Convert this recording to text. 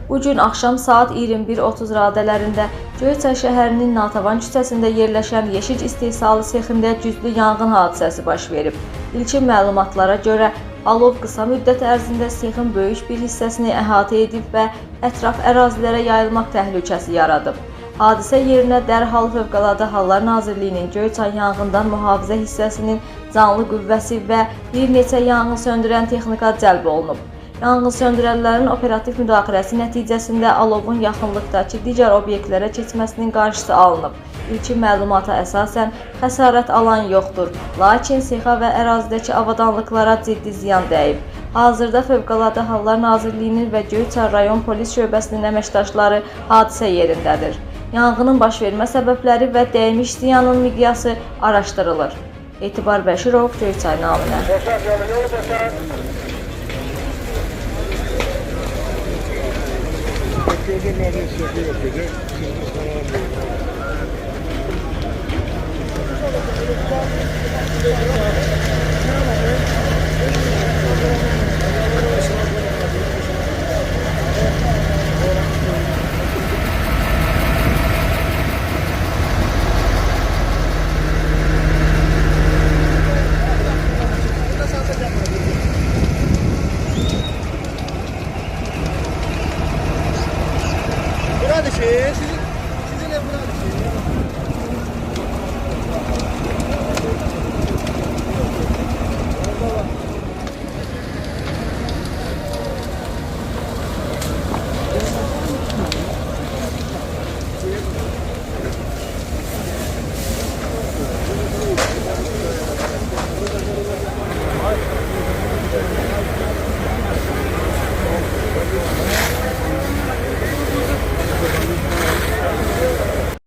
Bu gün axşam saat 21:30 radələrində Göyçay şəhərinin Natəvan küçəsində yerləşən yeşik istehsalı sexində güclü yanğın hadisəsi baş verib. İlkin məlumatlara görə alov qısa müddət ərzində sexin böyük bir hissəsini əhatə edib və ətraf ərazilərə yayılmaq təhlükəsi yaradıb. Hadisə yerinə dərhal Fövqəladə Hallar Nazirliyinin Göyçay yanğından mühafizə hissəsinin canlı qüvvəsi və bir neçə yanğın söndürən texnika cəlb olunub. Yanğın söndürənlərin operativ müdaxiləsi nəticəsində alovun yaxınlıqdakı digər obyektlərə keçməsinin qarşısı alınıb. İlkin məlumata əsasən xəsarət alan yoxdur, lakin sexa və ərazidəki avadanlıqlara ciddi ziyan dəyib. Hazırda Fövqəladə Hallar Nazirliyinin və Göyçay rayon polis şöbəsinin əməkdaşları hadisə yerindədir. Yanğının baş vermə səbəbləri və dəymiş ziyanın miqyası araşdırılır. Etibar Bəşirov, Göyçay naminə. Burada şey,